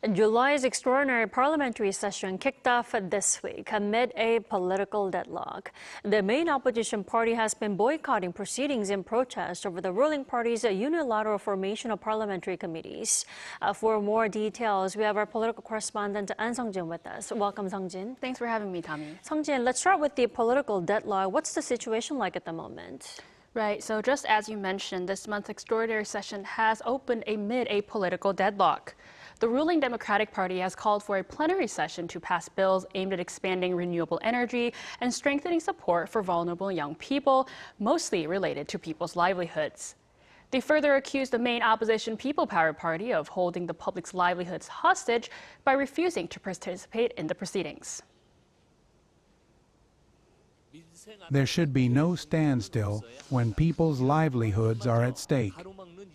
July's extraordinary parliamentary session kicked off this week amid a political deadlock. The main opposition party has been boycotting proceedings in protest over the ruling party's unilateral formation of parliamentary committees. For more details, we have our political correspondent Ahn Sung-jin with us. Welcome, Sung-jin. Thanks for having me, Dami. Sung-jin, let's start with the political deadlock. What's the situation like at the moment? Right, so just as you mentioned, this month's extraordinary session has opened amid a political deadlock. The ruling Democratic Party has called for a plenary session to pass bills aimed at expanding renewable energy and strengthening support for vulnerable young people, mostly related to people's livelihoods. They further accused the main opposition People Power Party of holding the public's livelihoods hostage by refusing to participate in the proceedings. There should be no standstill when people's livelihoods are at stake.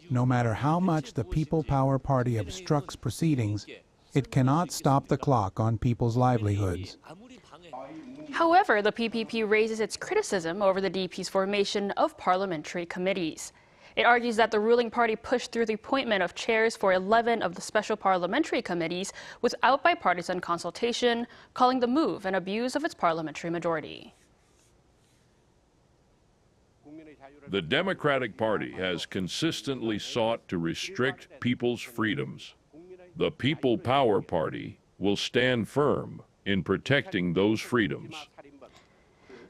No matter how much the People Power Party obstructs proceedings, it cannot stop the clock on people's livelihoods. However, the PPP raises its criticism over the DP's formation of parliamentary committees. It argues that the ruling party pushed through the appointment of chairs for 11 of the special parliamentary committees without bipartisan consultation, calling the move an abuse of its parliamentary majority. The Democratic Party has consistently sought to restrict people's freedoms. The People Power Party will stand firm in protecting those freedoms.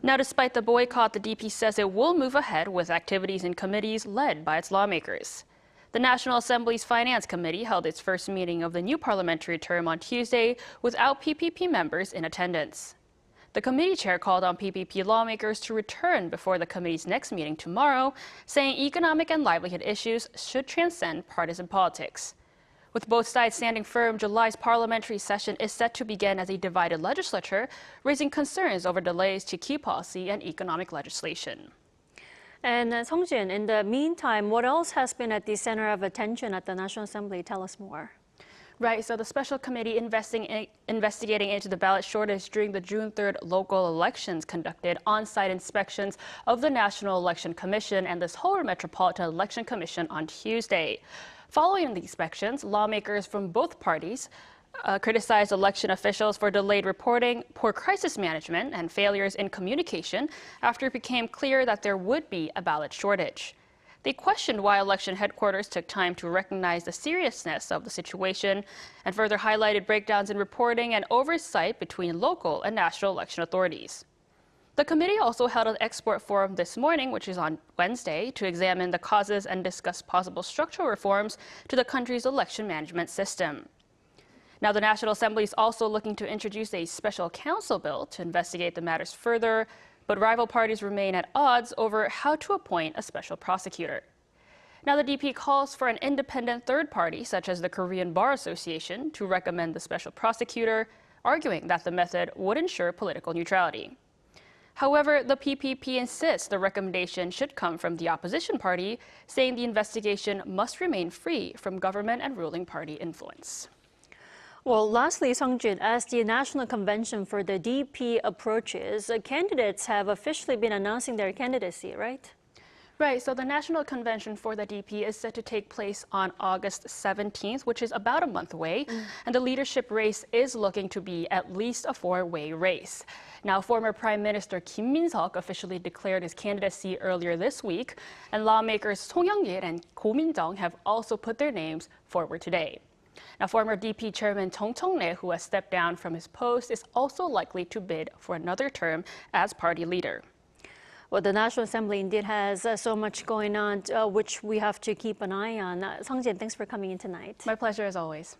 Now, despite the boycott, the DP says it will move ahead with activities in committees led by its lawmakers. The National Assembly's Finance Committee held its first meeting of the new parliamentary term on Tuesday without PPP members in attendance. The committee chair called on PPP lawmakers to return before the committee's next meeting tomorrow, saying economic and livelihood issues should transcend partisan politics. With both sides standing firm, July's parliamentary session is set to begin as a divided legislature, raising concerns over delays to key policy and economic legislation. And Sung-jin, in the meantime, what else has been at the center of attention at the National Assembly? Tell us more. Right, so the special committee investigating into the ballot shortage during the June 3rd local elections conducted on-site inspections of the National Election Commission and the Seoul Metropolitan Election Commission on Tuesday. Following the inspections, lawmakers from both parties criticized election officials for delayed reporting, poor crisis management, and failures in communication after it became clear that there would be a ballot shortage. They questioned why election headquarters took time to recognize the seriousness of the situation and further highlighted breakdowns in reporting and oversight between local and national election authorities. The committee also held an expert forum this morning, which is on Wednesday, to examine the causes and discuss possible structural reforms to the country's election management system. Now, the National Assembly is also looking to introduce a special counsel bill to investigate the matters further, but rival parties remain at odds over how to appoint a special prosecutor. Now, the DP calls for an independent third party, such as the Korean Bar Association, to recommend the special prosecutor, arguing that the method would ensure political neutrality. However, the PPP insists the recommendation should come from the opposition party, saying the investigation must remain free from government and ruling party influence. Well, lastly, Sung-jin, as the National Convention for the DP approaches, candidates have officially been announcing their candidacy, right? Right, so the National Convention for the DP is set to take place on August 17th, which is about a month away, and the leadership race is looking to be at least a four-way race. Now, former Prime Minister Kim Min-seok officially declared his candidacy earlier this week, and lawmakers Song Young-il and Ko Min-jung have also put their names forward today. Now, former DP Chairman Chung Chung-rae, who has stepped down from his post, is also likely to bid for another term as party leader. Well, the National Assembly indeed has so much going on, which we have to keep an eye on. Sung-jin, thanks for coming in tonight. My pleasure as always.